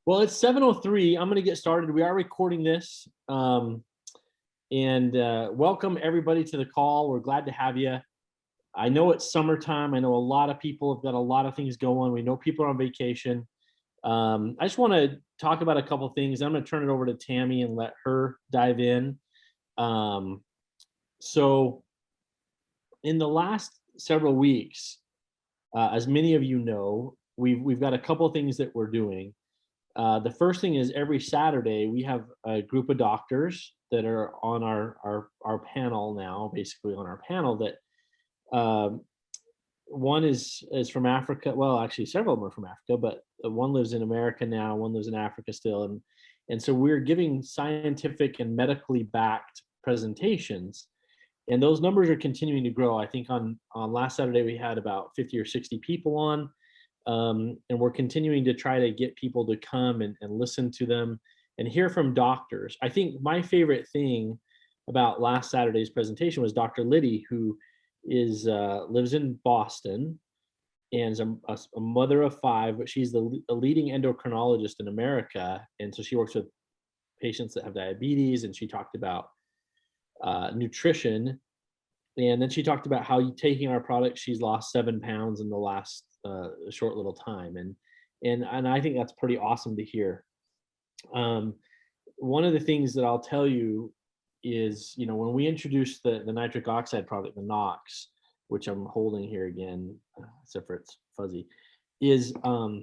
Well, it's 7:03. I'm going to get started. We are recording this. And welcome everybody to the call. We're glad to have you. I know it's summertime. I know a lot of people have got a lot of things going. We know people are on vacation. I just want to talk about a couple things. I'm going to turn it over to Tammy and let her dive in. Um, so, in the last several weeks, as many of you know, we've got a couple things that we're doing. The first thing is every Saturday we have a group of doctors that are on our panel now, basically on our panel. That one is from Africa. Well, actually, several of them are from Africa, but one lives in America now. One lives in Africa still, and so we're giving scientific and medically backed presentations, and those numbers are continuing to grow. I think on last Saturday we had about 50 or 60 people on. And we're continuing to try to get people to come and listen to them and hear from doctors. I think my favorite thing about last Saturday's presentation was Dr. Liddy, who is lives in Boston and is a mother of five, but she's the leading endocrinologist in America. And so she works with patients that have diabetes, and she talked about nutrition. And then she talked about how taking our product, she's lost 7 pounds in the last short little time, and I think that's pretty awesome to hear. One of the things that I'll tell you is, when we introduced the nitric oxide product, the NOx, which I'm holding here again, except for it's fuzzy, is I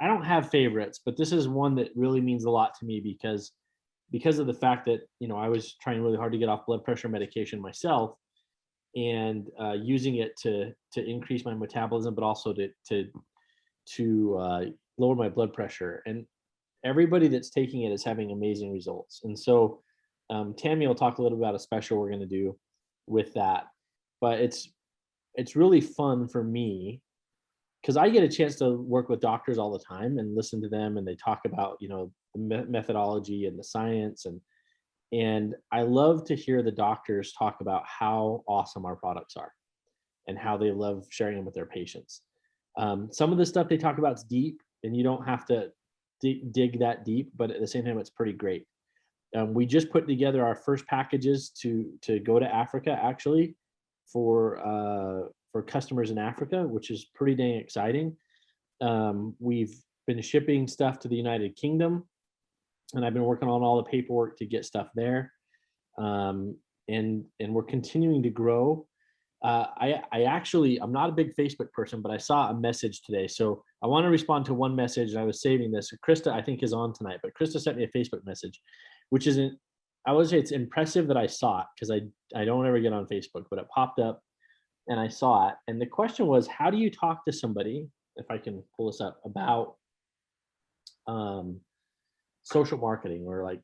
don't have favorites, but this is one that really means a lot to me because of the fact that I was trying really hard to get off blood pressure medication myself, and using it to increase my metabolism, but also to lower my blood pressure. And everybody that's taking it is having amazing results. And so Tammy will talk a little about a special we're going to do with that. But it's really fun for me because I get a chance to work with doctors all the time and listen to them, and they talk about the methodology and the science, and I love to hear the doctors talk about how awesome our products are and how they love sharing them with their patients. Some of the stuff they talk about is deep, and you don't have to dig that deep, but at the same time, it's pretty great. We just put together our first packages to go to Africa, actually, for customers in Africa, which is pretty dang exciting. We've been shipping stuff to the United Kingdom, and I've been working on all the paperwork to get stuff there. And we're continuing to grow. I'm not a big Facebook person, but I saw a message today. So I want to respond to one message, and I was saving this. Krista, I think, is on tonight, but Krista sent me a Facebook message, which isn't, I would say it's impressive that I saw it, because I don't ever get on Facebook, but it popped up and I saw it. And the question was, how do you talk to somebody, if I can pull this up, about social marketing, or like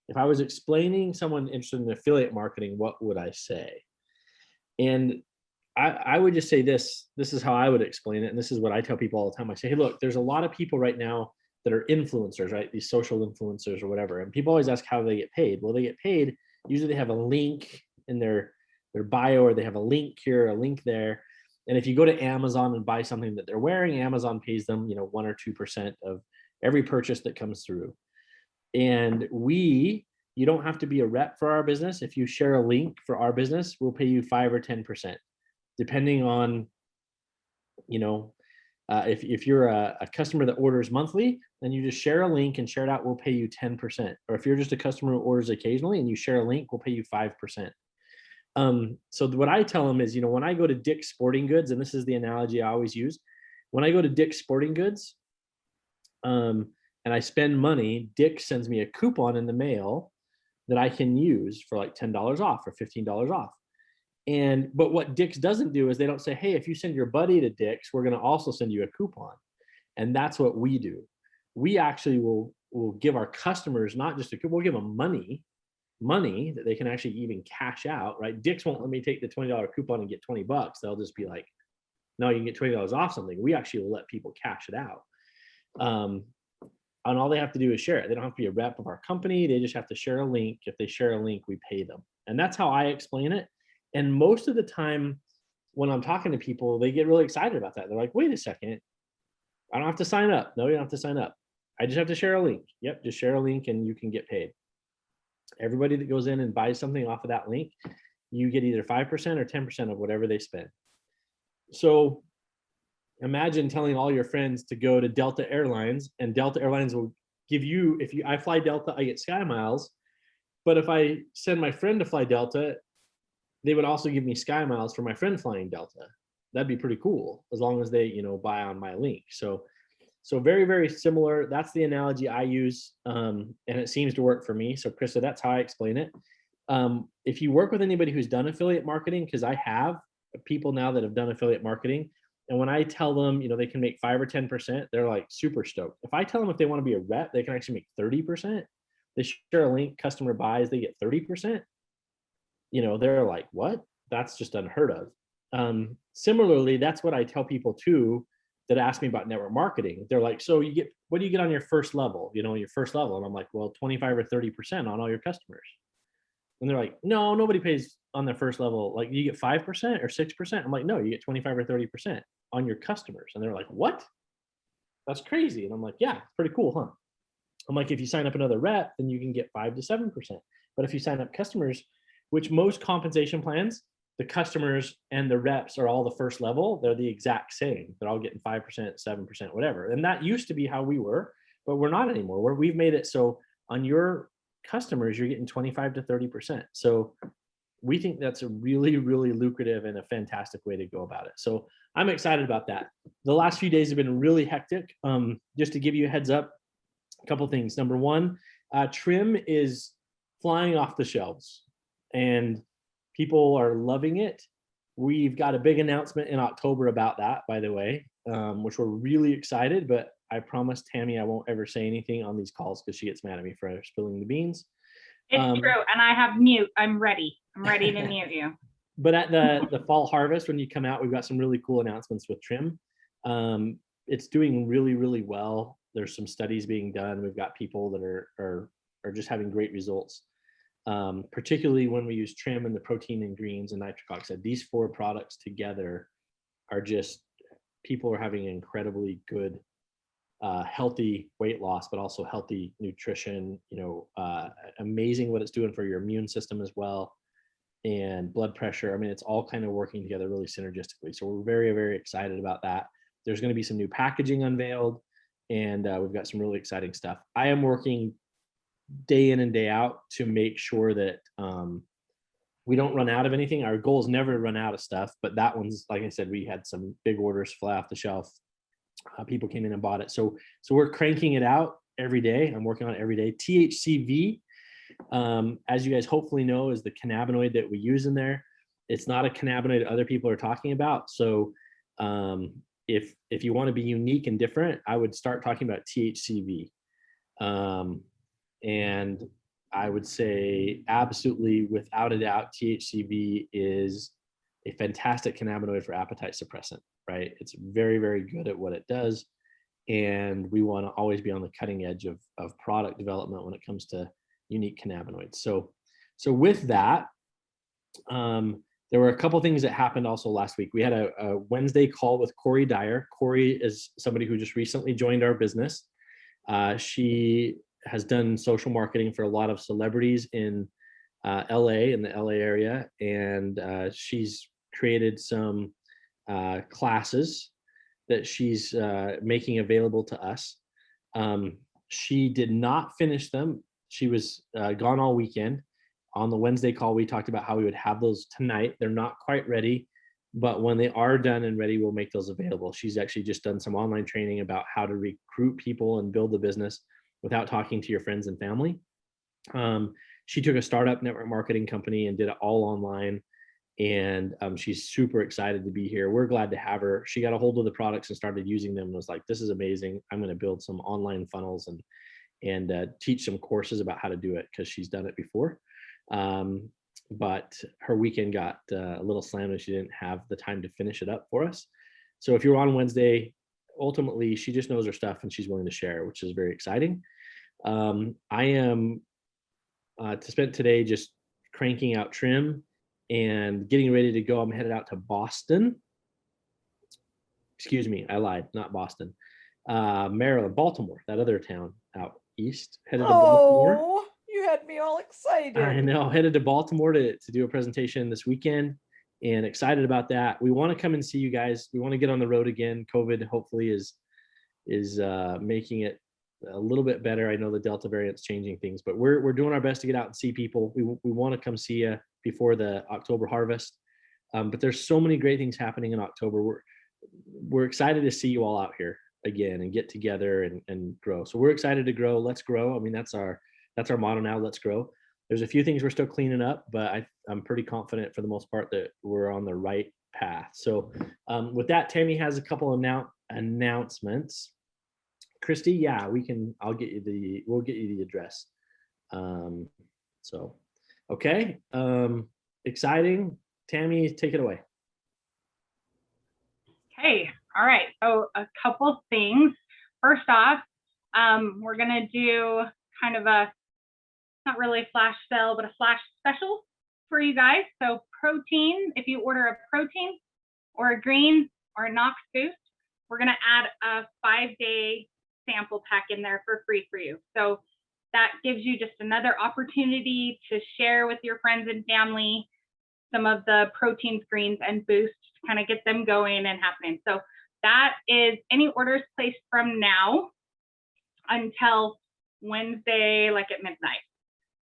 if I was explaining someone interested in affiliate marketing, what would I say? And I would just say this is how I would explain it, and this is what I tell people all the time. I say, hey, look, there's a lot of people right now that are influencers, right? These social influencers or whatever, and people always ask how they get paid. Well, they get paid, usually they have a link in their bio, or they have a link here, a link there. And if you go to Amazon and buy something that they're wearing, Amazon pays them 1 or 2% of every purchase that comes through. And you don't have to be a rep for our business. If you share a link for our business, we'll pay you 5 or 10%, depending on, if you're a customer that orders monthly, then you just share a link and share it out, we'll pay you 10%. Or if you're just a customer who orders occasionally and you share a link, we'll pay you 5%. So what I tell them is, when I go to Dick's Sporting Goods, and this is the analogy I always use, when I go to Dick's Sporting Goods, and I spend money, Dick sends me a coupon in the mail that I can use for like $10 off or $15 off. But what Dick's doesn't do is they don't say, hey, if you send your buddy to Dick's, we're going to also send you a coupon. And that's what we do. We actually will give our customers not just we'll give them money that they can actually even cash out, right? Dick's won't let me take the $20 coupon and get $20. They'll just be like, no, you can get $20 off something. We actually will let people cash it out. And all they have to do is share it. They don't have to be a rep of our company. They just have to share a link. If they share a link, we pay them. And that's how I explain it. And most of the time when I'm talking to people, they get really excited about that. They're like, wait a second, I don't have to sign up. No, you don't have to sign up. I just have to share a link. Yep, just share a link and you can get paid. Everybody that goes in and buys something off of that link, you get either 5% or 10% of whatever they spend. So imagine telling all your friends to go to Delta Airlines, and Delta Airlines will give you, I fly Delta, I get Sky Miles. But if I send my friend to fly Delta, they would also give me Sky Miles for my friend flying Delta. That'd be pretty cool, as long as they, buy on my link. So very, very similar. That's the analogy I use, and it seems to work for me. So Krista, that's how I explain it. If you work with anybody who's done affiliate marketing, because I have people now that have done affiliate marketing, and when I tell them, they can make 5 or 10%, they're like super stoked. If I tell them if they want to be a rep, they can actually make 30%. They share a link, customer buys, they get 30%. They're like, what? That's just unheard of. Similarly, that's what I tell people too that ask me about network marketing. They're like, so what do you get on your first level? Your first level. And I'm like, well, 25 or 30% on all your customers. And they're like, no, nobody pays on their first level. Like, you get 5% or 6%. I'm like, no, you get 25 or 30% on your customers. And they're like, what? That's crazy. And I'm like, yeah, it's pretty cool, huh? I'm like, if you sign up another rep, then you can get 5 to 7%. But if you sign up customers, which most compensation plans, the customers and the reps are all the first level, they're the exact same. They're all getting 5%, 7%, whatever. And that used to be how we were, but we're not anymore. We've made it so on your customers, you're getting 25 to 30%. So we think that's a really, really lucrative and a fantastic way to go about it. So I'm excited about that. The last few days have been really hectic. Just to give you a heads up, a couple things. Number one, trim is flying off the shelves and people are loving it. We've got a big announcement in October about that, by the way, which we're really excited, but I promised Tammy I won't ever say anything on these calls because she gets mad at me for spilling the beans. It's true, and I have mute. I'm ready to mute you. But at the fall harvest, when you come out, we've got some really cool announcements with trim. It's doing really, really well. There's some studies being done. We've got people that are just having great results. Particularly when we use trim and the protein and greens and nitric oxide. These 4 products together are just, people are having incredibly good, healthy weight loss, but also healthy nutrition, amazing what it's doing for your immune system as well, and blood pressure. I mean, it's all kind of working together really synergistically. So we're very, very excited about that. There's going to be some new packaging unveiled, and we've got some really exciting stuff. I am working day in and day out to make sure that we don't run out of anything. Our goal is never to run out of stuff, but that one's, like I said, we had some big orders fly off the shelf. People came in and bought it. So we're cranking it out every day. I'm working on it every day. THCV, as you guys hopefully know, is the cannabinoid that we use in there. It's not a cannabinoid that other people are talking about. So if you want to be unique and different, I would start talking about THCV. And I would say absolutely, without a doubt, THCV is a fantastic cannabinoid for appetite suppressant, right? It's very, very good at what it does. And we want to always be on the cutting edge of product development when it comes to unique cannabinoids. So with that, there were a couple things that happened also last week. We had a Wednesday call with Corey Dyer. Corey is somebody who just recently joined our business. She has done social marketing for a lot of celebrities in LA, in the LA area. And she's created some classes that she's making available to us. She did not finish them. She was gone all weekend. On the Wednesday call, we talked about how we would have those tonight. They're not quite ready, but when they are done and ready, we'll make those available. She's actually just done some online training about how to recruit people and build the business without talking to your friends and family. She took a startup network marketing company and did it all online. And she's super excited to be here. We're glad to have her. She got a hold of the products and started using them and was like, this is amazing. I'm going to build some online funnels and teach some courses about how to do it, because she's done it before. But her weekend got a little slammed and she didn't have the time to finish it up for us. So if you're on Wednesday, ultimately, she just knows her stuff and she's willing to share, which is very exciting. I am to spend today just cranking out trim and getting ready to go. I'm headed out to Boston. Excuse me, I lied, not Boston. Maryland, Baltimore, that other town out east, headed to Baltimore. Oh, you had me all excited. I know, headed to Baltimore to do a presentation this weekend, and excited about that. We want to come and see you guys. We want to get on the road again. COVID hopefully is making it a little bit better. I know the Delta variant's changing things, but we're doing our best to get out and see people. We want to come see you before the October harvest. But there's so many great things happening in October. We're excited to see you all out here again and get together and grow. So we're excited to grow. Let's grow. I mean, that's our motto now. Let's grow. There's a few things we're still cleaning up, but I'm pretty confident for the most part that we're on the right path. So with that, Tammy has a couple of announcements. Christy, yeah, we'll get you the address. So, okay. Exciting. Tammy, take it away. Okay, all right. So a couple things. First off, we're gonna do kind of a, not really a flash sale, but a flash special for you guys. So protein, if you order a protein or a green or a Knox Boost, we're gonna add a 5-day sample pack in there for free for you. So that gives you just another opportunity to share with your friends and family some of the proteins, greens, and boosts to kind of get them going and happening. So that is any orders placed from now until Wednesday, like at midnight.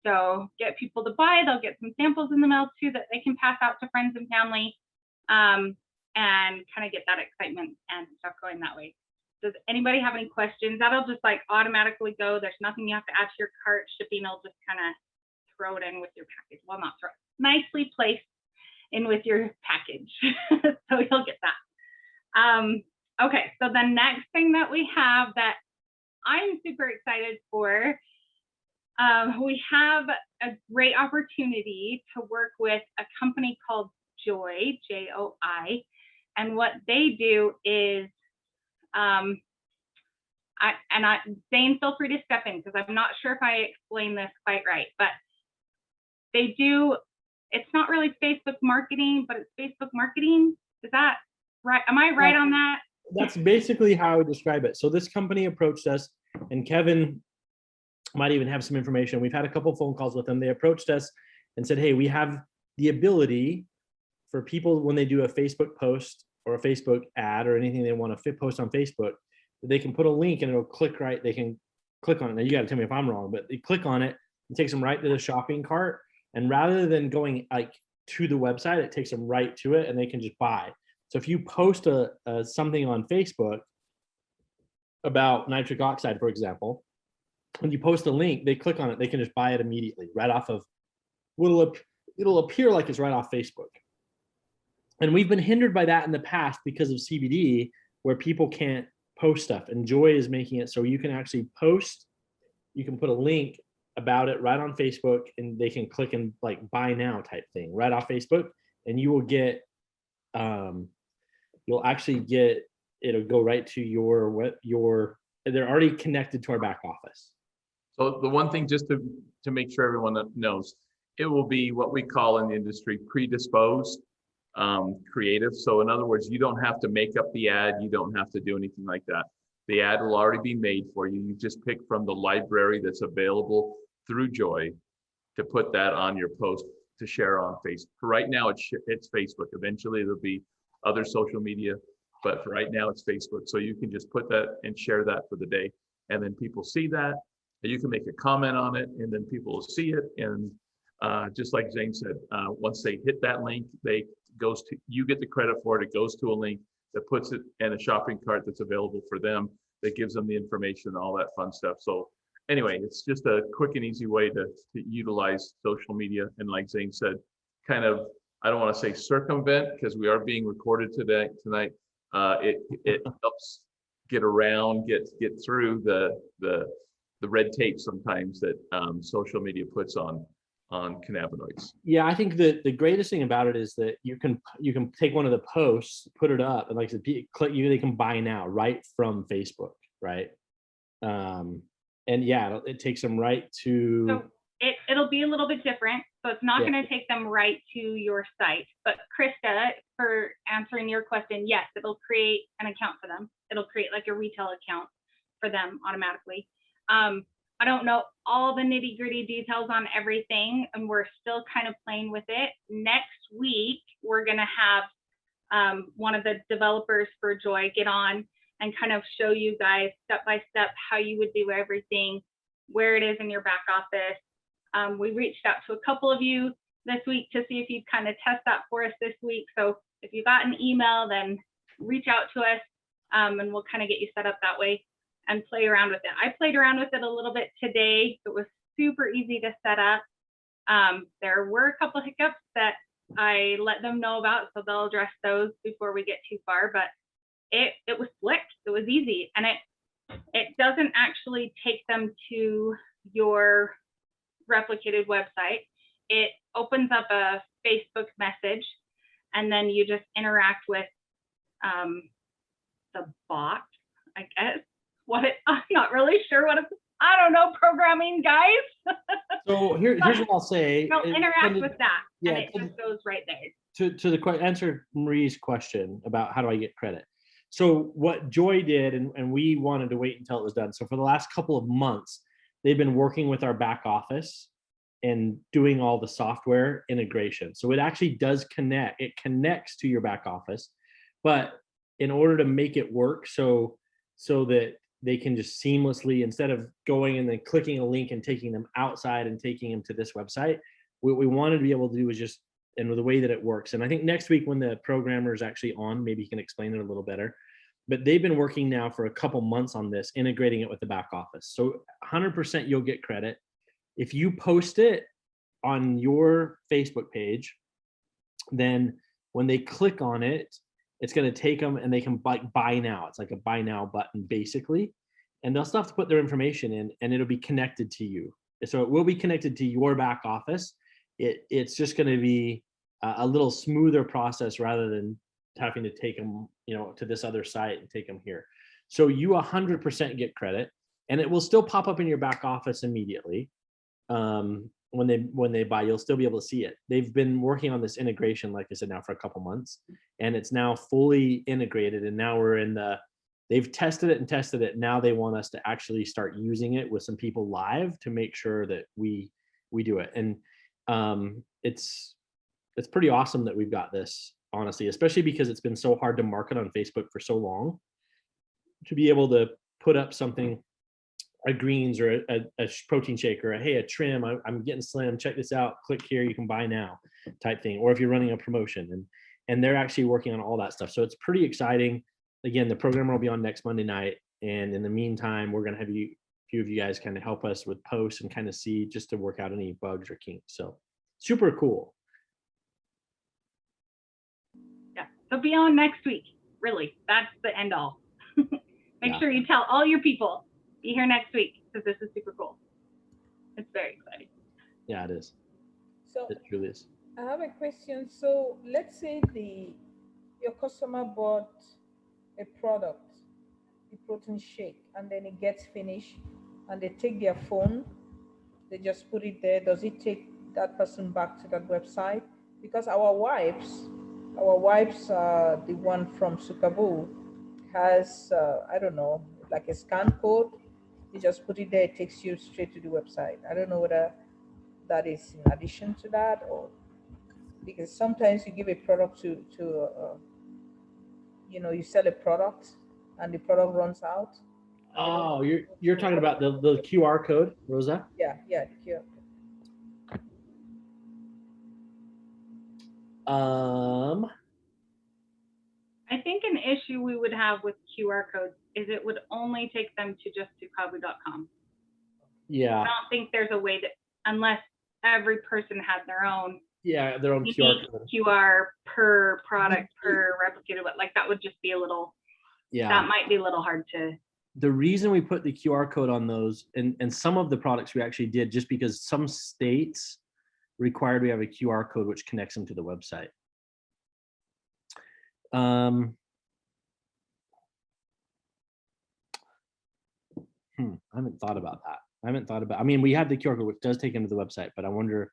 So get people to buy. They'll get some samples in the mail too that they can pass out to friends and family, and kind of get that excitement and stuff going that way. Does anybody have any questions? That'll just like automatically go. There's nothing you have to add to your cart. Shipping will just kind of throw it in with your package. Well, not throw it, nicely placed in with your package. So you'll get that. Okay, so the next thing that we have that I'm super excited for, we have a great opportunity to work with a company called Joy, J-O-I, and what they do is, Zane, feel free to step in because I'm not sure if I explained this quite right, but they do, it's not really Facebook marketing, but it's Facebook marketing. Is that right? Am I right on that? That's basically how I would describe it. So this company approached us, and Kevin might even have some information. We've had a couple phone calls with them. They approached us and said, hey, we have the ability for people when they do a Facebook post or a Facebook ad or anything they want to post on Facebook, they can put a link and it'll click right. They can click on it. Now you got to tell me if I'm wrong, but they click on it, it takes them right to the shopping cart. And rather than going like to the website, it takes them right to it and they can just buy. So if you post something on Facebook about nitric oxide, for example, when you post a link, they click on it, they can just buy it immediately right off of, it'll appear like it's right off Facebook. And we've been hindered by that in the past because of CBD, where people can't post stuff. And Joy is making it so you can actually post, you can put a link about it right on Facebook and they can click and like buy now type thing right off Facebook. And you will get, you'll actually get, it'll go right to they're already connected to our back office. So the one thing, just to make sure everyone knows, it will be what we call in the industry predisposed creative. So in other words, you don't have to make up the ad. You don't have to do anything like that. The ad will already be made for you. You just pick from the library that's available through Joy to put that on your post to share on Facebook. For right now, it's Facebook. Eventually, there'll be other social media, but for right now, it's Facebook. So you can just put that and share that for the day, and then people see that. And you can make a comment on it, and then people will see it. And just like Zane said, once they hit that link, you get the credit for it. It goes to a link that puts it in a shopping cart that's available for them, that gives them the information and all that fun stuff. So anyway, it's just a quick and easy way to utilize social media. And like Zane said, kind of, I don't want to say circumvent, because we are being recorded tonight. It helps get around, get through the red tape sometimes that social media puts on cannabinoids. Yeah, I think that the greatest thing about it is that you can take one of the posts, put it up, and like I said, they can buy now right from Facebook, right? And yeah, it takes them right to. So it'll be a little bit different. So it's not going to take them right to your site. But Krista, for answering your question, yes, it'll create an account for them. It'll create like a retail account for them automatically. I don't know all the nitty gritty details on everything, and we're still kind of playing with it. Next week, we're going to have one of the developers for Joy get on and kind of show you guys step by step how you would do everything, where it is in your back office. We reached out to a couple of you this week to see if you'd kind of test that for us this week. So if you got an email, then reach out to us and we'll kind of get you set up that way and play around with it. I played around with it a little bit today. It was super easy to set up. There were a couple hiccups that I let them know about, so they'll address those before we get too far, but it was slick, it was easy, and it doesn't actually take them to your replicated website. It opens up a Facebook message, and then you just interact with the bot, I guess. I'm not really sure what it's, I don't know, programming, guys. So here's what I'll say. Don't interact with that, yeah, and it just goes right there. To the answer Marie's question about how do I get credit. So what Joy did, and we wanted to wait until it was done. So for the last couple of months, they've been working with our back office and doing all the software integration. So it actually does connect. It connects to your back office, but in order to make it work so that they can just seamlessly, instead of going and then clicking a link and taking them outside and taking them to this website, what we wanted to be able to do is just, and with the way that it works. And I think next week when the programmer is actually on, maybe he can explain it a little better. But they've been working now for a couple months on this, integrating it with the back office. So 100% you'll get credit. If you post it on your Facebook page, then when they click on it, it's going to take them and they can buy now. It's like a buy now button basically. And they'll still have to put their information in and it'll be connected to you. So it will be connected to your back office. It's just going to be a little smoother process rather than having to take them, to this other site and take them here. So you 100% get credit, and it will still pop up in your back office immediately. When they buy, you'll still be able to see it. They've been working on this integration, like I said, now for a couple months, and it's now fully integrated. And now they've tested it. Now they want us to actually start using it with some people live to make sure that we do it. And it's pretty awesome that we've got this, honestly, especially because it's been so hard to market on Facebook for so long. To be able to put up something, a greens or a protein shake, or a trim, I'm getting slim, check this out, click here, you can buy now type thing. Or if you're running a promotion, and they're actually working on all that stuff. So it's pretty exciting. Again, the programmer will be on next Monday night. And in the meantime, we're going to have a few of you guys kind of help us with posts and kind of see, just to work out any bugs or kinks. So super cool. Yeah, so be on next week. Really, that's the end all. Make Yeah. sure you tell all your people, be here next week, because this is super cool. It's very exciting. Yeah, it is. So It truly is. I have a question. So let's say your customer bought a product, a protein shake, and then it gets finished, and they take their phone, they just put it there. Does it take that person back to that website? Because our wives, the one from Sukabo, has I don't know, like a scan code. You just put it there, it takes you straight to the website. I don't know whether that is in addition to that, or because sometimes you give a product to you sell a product and the product runs out. Oh, you're talking about the QR code, Rosa? Yeah, the QR code. I think an issue we would have with QR codes is it would only take them to just kabu.com. Yeah. I don't think there's a way that, unless every person had their own Their own QR code. QR per product, per replicated, like that would just be a little, that might be a little hard to. The reason we put the QR code on those, and some of the products we actually did, just because some states required we have a QR code which connects them to the website. I haven't thought about that. I mean, we have the QR code which does take them to the website, but I wonder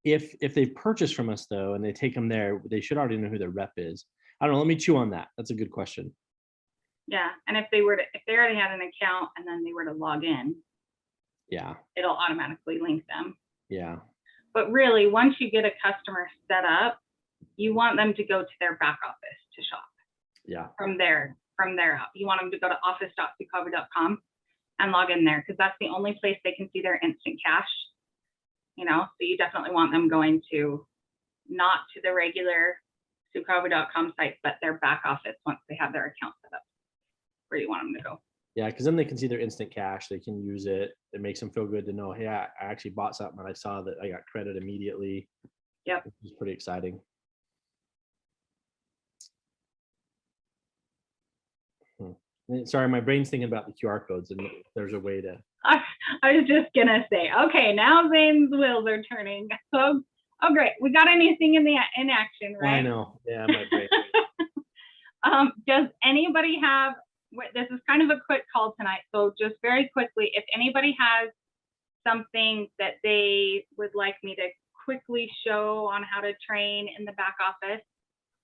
if they've purchased from us though, and they take them there, they should already know who their rep is. I don't know. Let me chew on that. That's a good question. Yeah, and if they already had an account and then they were to log in, Yeah. it'll automatically link them. Yeah. But really, once you get a customer set up, you want them to go to their back office to shop Yeah. from their app. You want them to go to office.sucava.com and log in there, because that's the only place they can see their instant cash. So you definitely want them going to not to the regular sucava.com site, but their back office once they have their account set up, where you want them to go. Yeah, because then they can see their instant cash. They can use it. It makes them feel good to know, hey, I actually bought something and I saw that I got credit immediately. Yep. It's pretty exciting. Sorry, my brain's thinking about the QR codes, and there's a way to. I was just gonna say, okay, now Zane's wheels are turning. So, oh great, we got anything in action, right? I know. Yeah, my brain. Does anybody have? This is kind of a quick call tonight, so just very quickly, if anybody has something that they would like me to quickly show on how to train in the back office,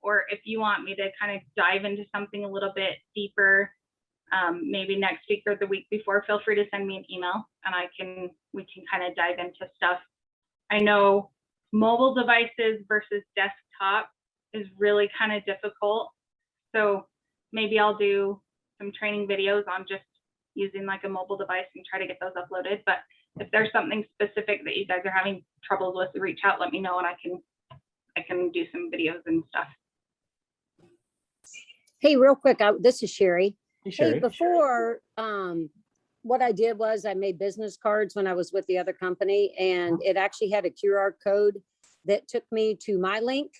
or if you want me to kind of dive into something a little bit deeper, maybe next week or the week before, feel free to send me an email and we can kind of dive into stuff. I know mobile devices versus desktop is really kind of difficult. So maybe I'll do some training videos on just using like a mobile device and try to get those uploaded. But if there's something specific that you guys are having troubles with, reach out, let me know, and I can do some videos and stuff. Hey, real quick, this is Sherry. Hey, Sherry. Hey, before, what I did was I made business cards when I was with the other company, and it actually had a QR code that took me to my link.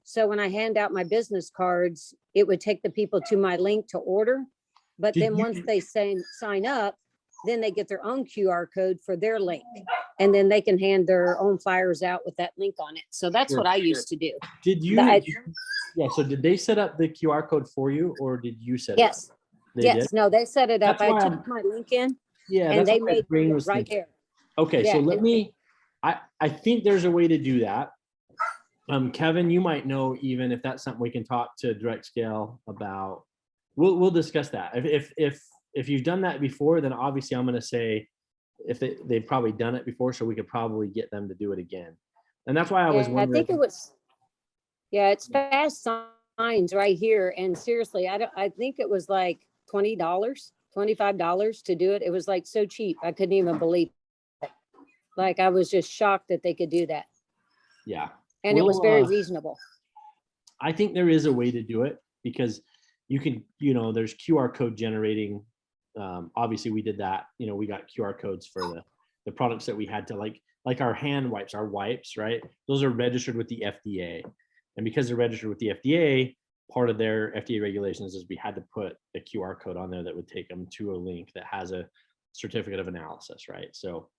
So when I hand out my business cards, it would take the people to my link to order. But Did then you- once they sign up, then they get their own QR code for their link. And then they can hand their own flyers out with that link on it. So that's Sure, what I sure. used to do. Did you? Yeah. So did they set up the QR code for you, or did you set it up? Yes, They yes, did? no, they set it up. That's I why took my link in Yeah. and That's they what my made brain it was right thinking. there. Okay, Yeah, so let me, I think there's a way to do that. Kevin, you might know, even if that's something we can talk to Direct Scale about. We'll discuss that. If you've done that before, then obviously I'm gonna say if they've probably done it before, so we could probably get them to do it again. And that's why I was Yeah, I wondering. think it was, yeah, it's fast signs right here. And seriously, I think it was like $20, $25 to do it. It was like so cheap. I couldn't even believe it. Like, I was just shocked that they could do that. Yeah, And it was very Well, reasonable. I think there is a way to do it, because you can, there's QR code generating. Obviously we did that, we got QR codes for the products that we had to like our hand wipes, our wipes, right? Those are registered with the FDA. And because they're registered with the FDA, part of their FDA regulations is we had to put a QR code on there that would take them to a link that has a certificate of analysis, right? So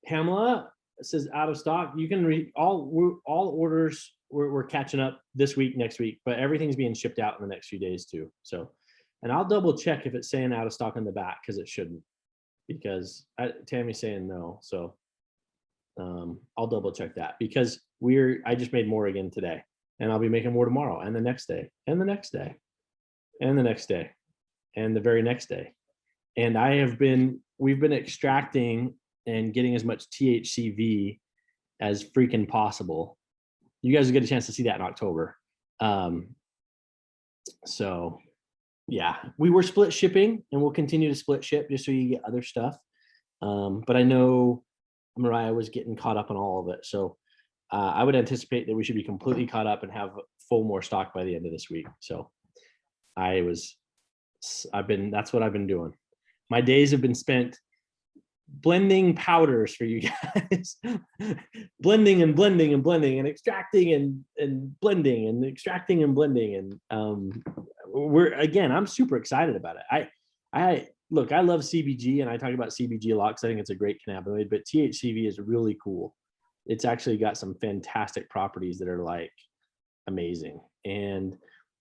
Pamela says out of stock. You can read all orders. We're catching up this week, next week, but everything's being shipped out in the next few days too. So, and I'll double check if it's saying out of stock on the back, because it shouldn't, because Tammy's saying no. So I'll double check that, because I just made more again today, and I'll be making more tomorrow, and the next day, and the next day, and the next day, and the very next day. And we've been extracting and getting as much THCV as freaking possible. You guys will get a chance to see that in October. So yeah, we were split shipping, and we'll continue to split ship just so you get other stuff. But I know Mariah was getting caught up on all of it. So I would anticipate that we should be completely caught up and have full more stock by the end of this week. So that's what I've been doing. My days have been spent blending powders for you guys. blending and blending and blending and extracting and blending and extracting and blending. And I'm super excited about it. I look, I love CBG, and I talk about CBG a lot because I think it's a great cannabinoid, but THCV is really cool. It's actually got some fantastic properties that are like amazing. And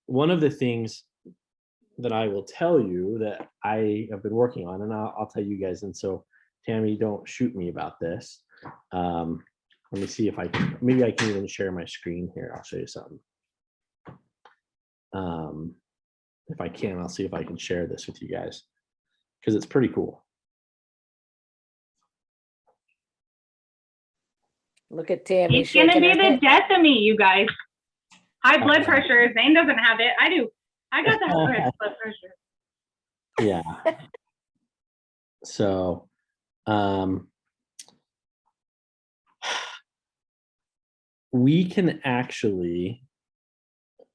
one of the things that I will tell you that I have been working on, and I'll tell you guys, and so Tammy, don't shoot me about this, Let me see if I can, maybe I can even share my screen here. I'll show you something. If I can, I'll see if I can share this with you guys because it's pretty cool. Look at Tammy He's gonna shaking be her the head. death of me, you guys. High blood Okay. pressure. Zane doesn't have it. I do. I got the high blood pressure. Yeah. So, we can actually,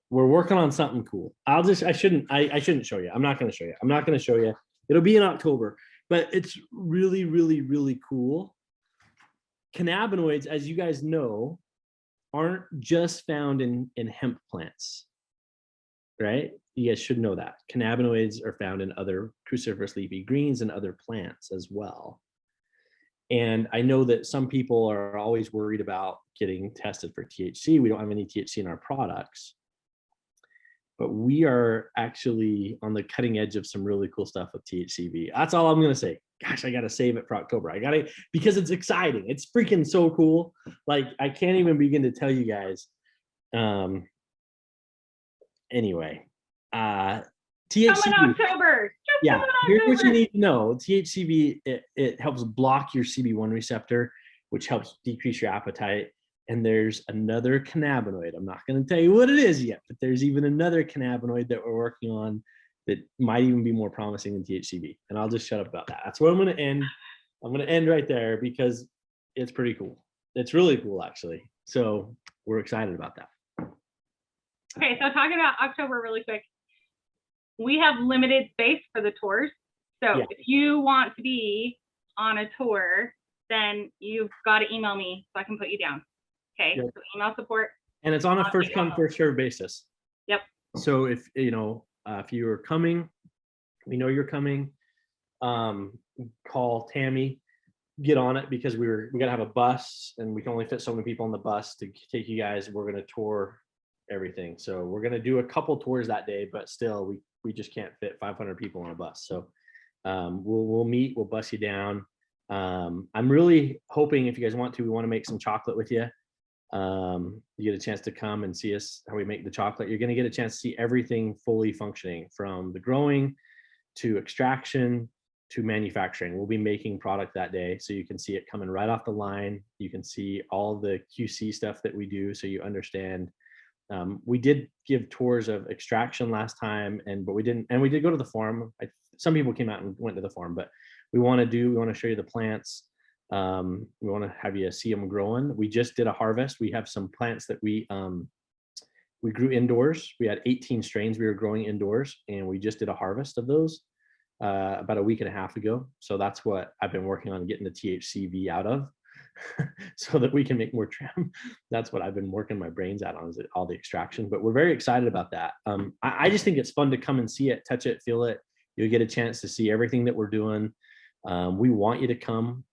we're working on something cool. I shouldn't show you. I'm not going to show you. I'm not going to show you. It'll be in October, but it's really, really, really cool. Cannabinoids, as you guys know, aren't just found in hemp plants, right? You guys should know that. Cannabinoids are found in other cruciferous leafy greens and other plants as well. And I know that some people are always worried about getting tested for THC. We don't have any THC in our products, but we are actually on the cutting edge of some really cool stuff with THCV. That's all I'm going to say. Gosh, I got to save it for October. Because it's exciting. It's freaking so cool. Like, I can't even begin to tell you guys. Anyway, THCV. Coming October. Just Yeah, coming here's what you October. need to know. THCV, it helps block your CB1 receptor, which helps decrease your appetite. And there's another cannabinoid. I'm not going to tell you what it is yet, but there's even another cannabinoid that we're working on that might even be more promising than THCV. And I'll just shut up about that. That's where I'm going to end. I'm going to end right there because it's pretty cool. It's really cool, actually. So we're excited about that. Okay, so talking about October really quick. We have limited space for the tours. So Yeah. if you want to be on a tour, then you've got to email me so I can put you down. Okay, Yep. so email support. And it's on a first come, first serve basis. Yep. So if you are coming, we know you're coming, call Tammy, get on it because we got to have a bus and we can only fit so many people on the bus to take you guys. We're going to tour everything. So we're going to do a couple tours that day, but still we just can't fit 500 people on a bus. So we'll meet, we'll bus you down. I'm really hoping if you guys want to, we want to make some chocolate with you. You get a chance to come and see us, how we make the chocolate. You're going to get a chance to see everything fully functioning from the growing to extraction to manufacturing. We'll be making product that day. So you can see it coming right off the line. You can see all the QC stuff that we do. So you understand. We did give tours of extraction last time, but we didn't, and we did go to the farm. Some people came out and went to the farm, but we want to show you the plants. We want to have you see them growing. We just did a harvest. We have some plants that we grew indoors. We had 18 strains we were growing indoors, and we just did a harvest of those about a week and a half ago. So that's what I've been working on, getting the THCV out of so that we can make more trim. That's what I've been working my brains out on, is all the extraction, but we're very excited about that. I just think it's fun to come and see it, touch it, feel it. You'll get a chance to see everything that we're doing. We want you to come.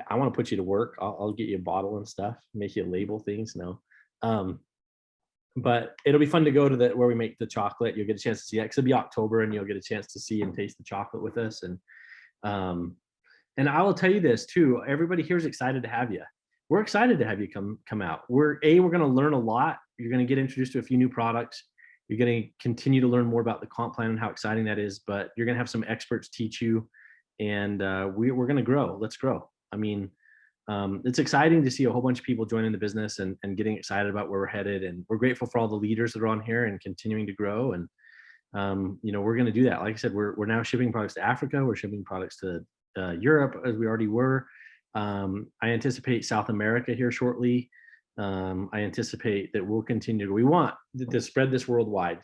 I want to put you to work. I'll get you a bottle and stuff, make you label things. But it'll be fun to go to where we make the chocolate. You'll get a chance to see that because it'll be October, and you'll get a chance to see and taste the chocolate with us. And I will tell you this too. Everybody here is excited to have you. We're excited to have you come out. We're going to learn a lot. You're going to get introduced to a few new products. You're going to continue to learn more about the comp plan and how exciting that is. But you're going to have some experts teach you, and we're going to grow. Let's grow. I mean, it's exciting to see a whole bunch of people joining the business and getting excited about where we're headed. And we're grateful for all the leaders that are on here and continuing to grow. And we're going to do that. Like I said, we're now shipping products to Africa. We're shipping products to Europe, as we already were. I anticipate South America here shortly. I anticipate that we'll continue. We want to spread this worldwide.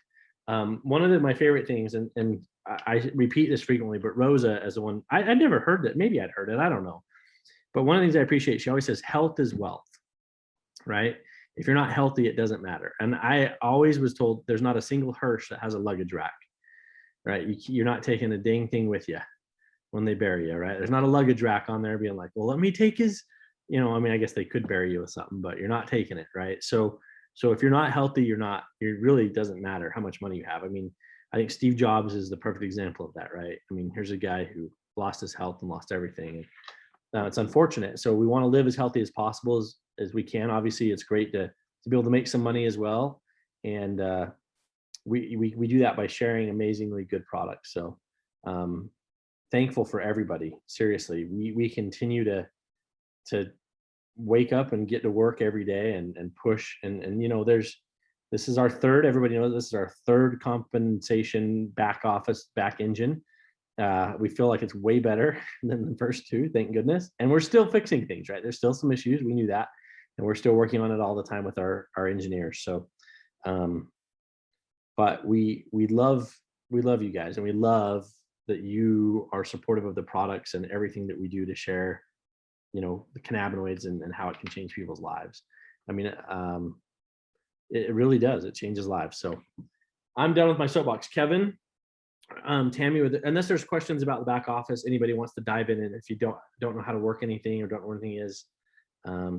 One of my favorite things, and I repeat this frequently, but Rosa as the one, I'd never heard that. Maybe I'd heard it. I don't know. But one of the things I appreciate, she always says, health is wealth, right? If you're not healthy, it doesn't matter. And I always was told there's not a single hearse that has a luggage rack, right? You're not taking a dang thing with you when they bury you, right? There's not a luggage rack on there being like, well, let me take his, I guess they could bury you with something, but you're not taking it, right? So if you're not healthy, it really doesn't matter how much money you have. I mean, I think Steve Jobs is the perfect example of that, right? I mean, here's a guy who lost his health and lost everything. It's unfortunate. So we want to live as healthy as possible as we can. Obviously, it's great to be able to make some money as well. And we do that by sharing amazingly good products. So thankful for everybody. Seriously, we continue to wake up and get to work every day and push. And you know, this is our third, everybody knows this is our third compensation back office, back engine. We feel like it's way better than the first two, thank goodness. And we're still fixing things, right? There's still some issues. We knew that. And we're still working on it all the time with our engineers. So, but we love you guys, and we love that you are supportive of the products and everything that we do to share, you know, the cannabinoids and how it can change people's lives. I mean, it really does. It changes lives. So I'm done with my soapbox. Kevin, Tammy, unless there's questions about the back office, anybody wants to dive in, and if you don't know how to work anything or don't know what anything is,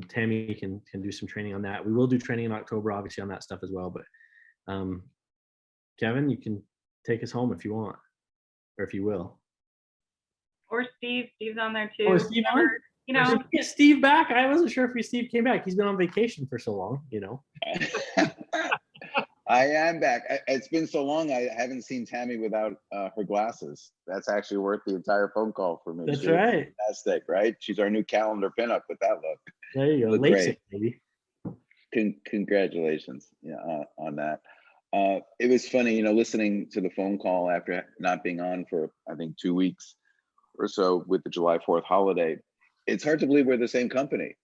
Tammy can do some training on that. We will do training in October, obviously, on that stuff as well. But Kevin, you can take us home if you want, or if you will. Or Steve's on there too. Or Steve on? You know, Get Steve back. I wasn't sure if Steve came back. He's been on vacation for so long, you know. I am back. It's been so long. I haven't seen Tammy without her glasses. That's actually worth the entire phone call for me. That's She's right. fantastic, right? She's our new calendar pinup with that look. There you go. Look LASIK, baby. Congratulations, on that. It was funny, you know, listening to the phone call after not being on for, I think, 2 weeks or so with the July 4th holiday. It's hard to believe we're the same company.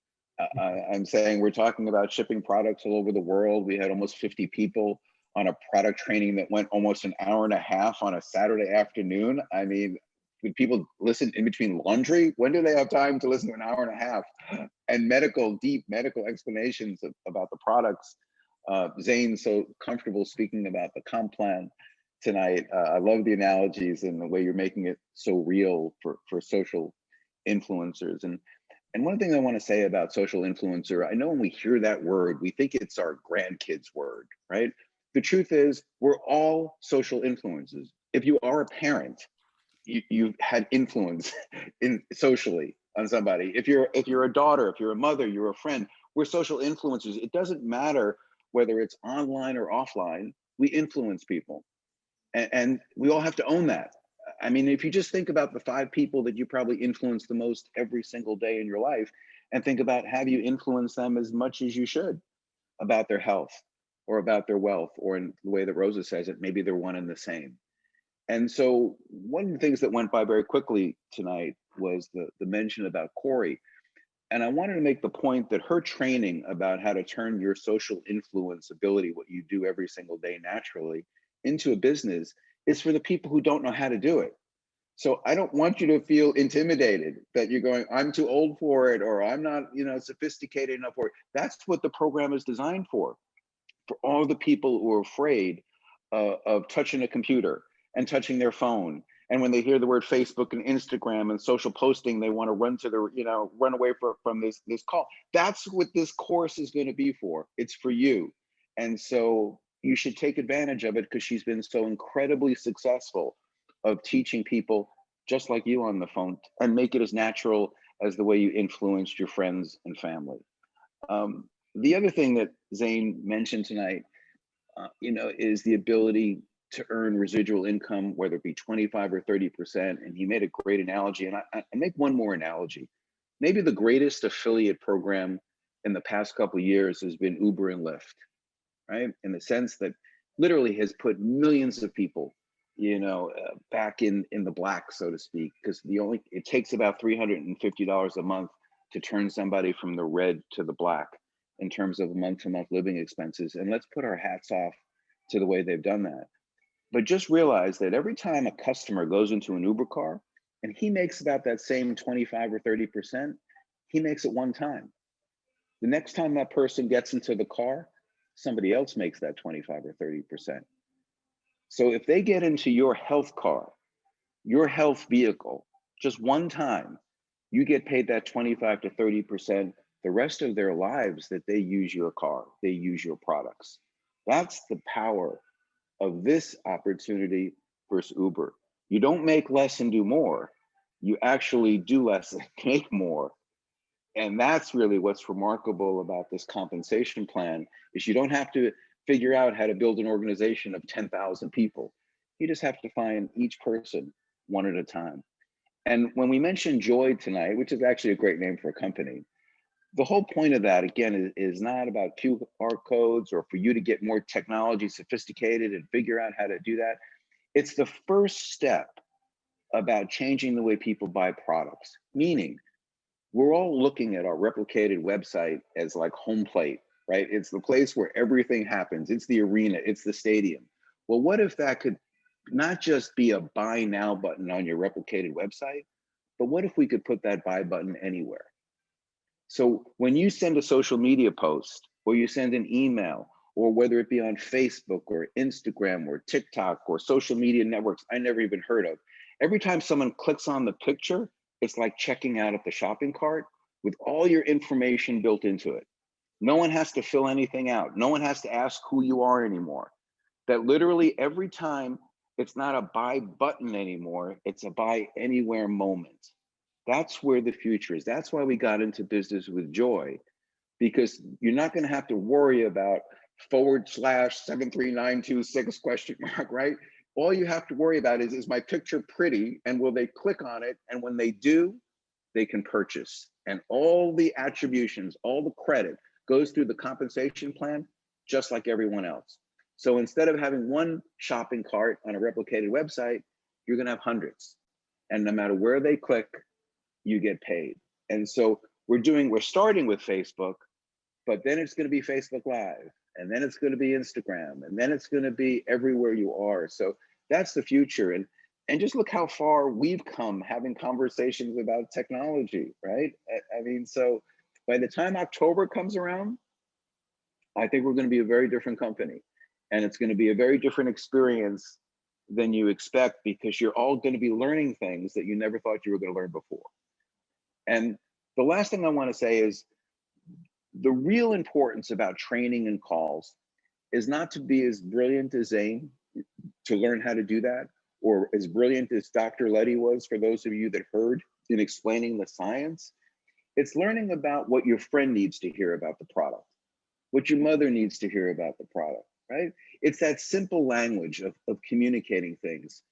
I'm saying we're talking about shipping products all over the world. We had almost 50 people on a product training that went almost an hour and a half on a Saturday afternoon. I mean, would people listen in between laundry? When do they have time to listen to an hour and a half? And deep medical explanations about the products. Zane's so comfortable speaking about the comp plan tonight. I love the analogies and the way you're making it so real for social influencers. And one thing I want to say about social influencer, I know when we hear that word, we think it's our grandkids' word, right? The truth is, we're all social influencers. If you are a parent, you've had influence socially on somebody. If you're a daughter, if you're a mother, you're a friend, we're social influencers. It doesn't matter whether it's online or offline, we influence people. And we all have to own that. I mean, if you just think about the 5 people that you probably influence the most every single day in your life, and think about, have you influenced them as much as you should about their health or about their wealth, or in the way that Rosa says it, maybe they're one and the same. And so one of the things that went by very quickly tonight was the mention about Corey. And I wanted to make the point that her training about how to turn your social influence ability, what you do every single day naturally, into a business is for the people who don't know how to do it. So I don't want you to feel intimidated that you're going, I'm too old for it, or I'm not, sophisticated enough for it. That's what the program is designed for all the people who are afraid of touching a computer and touching their phone. And when they hear the word Facebook and Instagram and social posting, they want to run to the, run away from this call. That's what this course is going to be for. It's for you. And so you should take advantage of it, because she's been so incredibly successful of teaching people just like you on the phone, and make it as natural as the way you influenced your friends and family. The other thing that Zane mentioned tonight, is the ability to earn residual income, whether it be 25 or 30%. And he made a great analogy. And I make one more analogy. Maybe the greatest affiliate program in the past couple of years has been Uber and Lyft, right? In the sense that literally has put millions of people, back in the black, so to speak, because it takes about $350 a month to turn somebody from the red to the black in terms of month-to-month living expenses. And let's put our hats off to the way they've done that. But just realize that every time a customer goes into an Uber car and he makes about that same 25 or 30%, he makes it one time. The next time that person gets into the car, somebody else makes that 25 or 30%. So if they get into your health car, your health vehicle, just one time, you get paid that 25 to 30% the rest of their lives that they use your car, they use your products. That's the power of this opportunity versus Uber. You don't make less and do more. you actually do less and make more. And that's really what's remarkable about this compensation plan, is you don't have to figure out how to build an organization of 10,000 people. You just have to find each person one at a time. And when we mentioned Joy tonight, which is actually a great name for a company, the whole point of that, again, is not about QR codes or for you to get more technology sophisticated and figure out how to do that. It's the first step about changing the way people buy products, meaning we're all looking at our replicated website as like home plate, right? It's the place where everything happens. It's the arena, it's the stadium. Well, what if that could not just be a buy now button on your replicated website, but what if we could put that buy button anywhere? So when you send a social media post, or you send an email, or whether it be on Facebook or Instagram or TikTok or social media networks I never even heard of, every time someone clicks on the picture, it's like checking out at the shopping cart with all your information built into it. No one has to fill anything out. No one has to ask who you are anymore. That literally every time, it's not a buy button anymore, it's a buy anywhere moment. That's where the future is. That's why we got into business with Joy, because you're not going to have to worry about /73926 ? Right? All you have to worry about is my picture pretty, and will they click on it? And when they do, they can purchase. And all the attributions, all the credit goes through the compensation plan, just like everyone else. So instead of having one shopping cart on a replicated website, you're going to have hundreds. And no matter where they click, you get paid. And so we're starting with Facebook, but then it's going to be Facebook Live, and then it's going to be Instagram, and then it's going to be everywhere you are. So that's the future. And just look how far we've come having conversations about technology, right? I mean, so by the time October comes around, I think we're going to be a very different company, and it's going to be a very different experience than you expect, because you're all going to be learning things that you never thought you were going to learn before. And the last thing I want to say is the real importance about training and calls is not to be as brilliant as Zane to learn how to do that, or as brilliant as Dr. Letty was, for those of you that heard, in explaining the science. It's learning about what your friend needs to hear about the product, what your mother needs to hear about the product, right? It's that simple language of communicating things.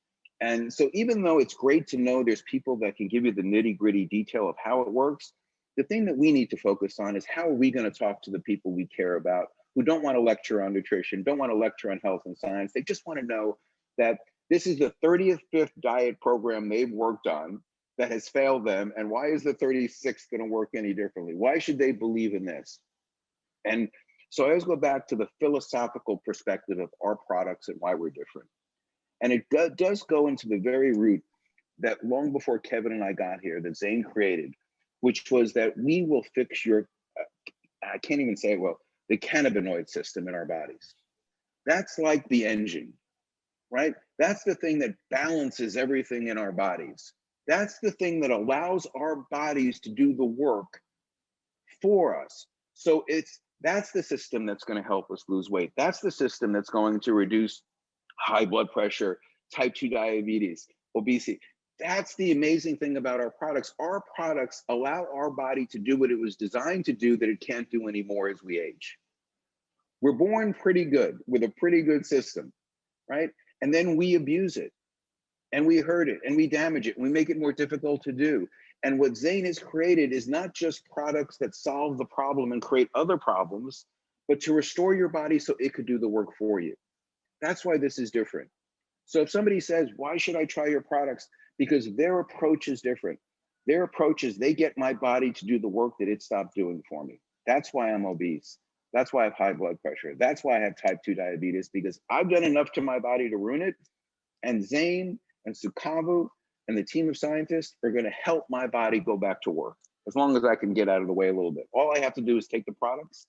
And so even though it's great to know there's people that can give you the nitty-gritty detail of how it works, the thing that we need to focus on is how are we going to talk to the people we care about, who don't want to lecture on nutrition, don't want to lecture on health and science. They just want to know that this is the 35th diet program they've worked on that has failed them. And why is the 36th going to work any differently? Why should they believe in this? And so I always go back to the philosophical perspective of our products and why we're different. And it does go into the very root that long before Kevin and I got here, that Zane created, which was that we will fix your, I can't even say it well, the cannabinoid system in our bodies. That's like the engine, right? That's the thing that balances everything in our bodies. That's the thing that allows our bodies to do the work for us. So that's the system that's going to help us lose weight. That's the system that's going to reduce high blood pressure, type 2 diabetes, obesity. That's the amazing thing about our products. Our products allow our body to do what it was designed to do that it can't do anymore as we age. We're born pretty good with a pretty good system, right? And then we abuse it, and we hurt it, and we damage it, and we make it more difficult to do. And what Zane has created is not just products that solve the problem and create other problems, but to restore your body so it could do the work for you. That's why this is different. So if somebody says, why should I try your products? Because their approach is different. Their approach is they get my body to do the work that it stopped doing for me. That's why I'm obese. That's why I have high blood pressure. That's why I have type 2 diabetes, because I've done enough to my body to ruin it. And Zane and Sukavu and the team of scientists are going to help my body go back to work, as long as I can get out of the way a little bit. All I have to do is take the products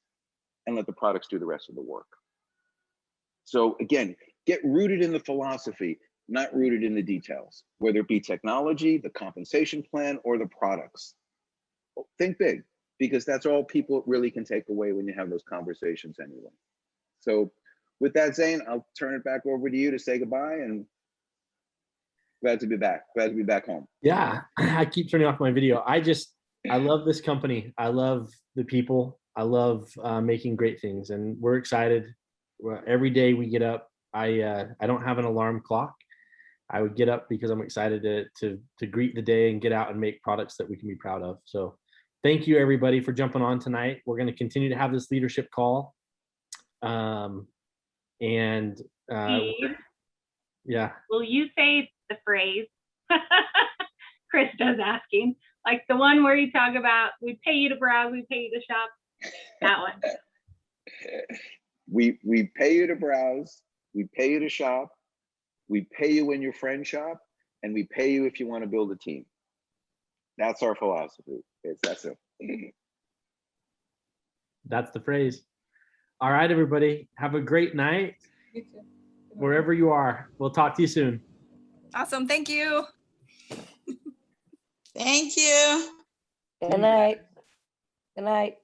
and let the products do the rest of the work. So again, get rooted in the philosophy, not rooted in the details, whether it be technology, the compensation plan, or the products. Think big, because that's all people really can take away when you have those conversations anyway. So with that, Zane, I'll turn it back over to you to say goodbye. And Glad to be back. Glad to be back home. Yeah, I keep turning off my video. I love this company. I love the people. I love making great things, and we're excited. Every day we get up. I don't have an alarm clock. I would get up because I'm excited to greet the day and get out and make products that we can be proud of. So thank you everybody for jumping on tonight. We're going to continue to have this leadership call. Steve, Yeah. will you say the phrase? Krista's asking, like the one where you talk about, we pay you to browse, we pay you to shop. That one. We pay you to browse, we pay you to shop, we pay you when your friends shop, and we pay you if you want to build a team. That's our philosophy. That's it. That's the phrase. All right, everybody. Have a great night You too. wherever you are. We'll talk to you soon. Awesome. Thank you. Thank you. Good night. Good night.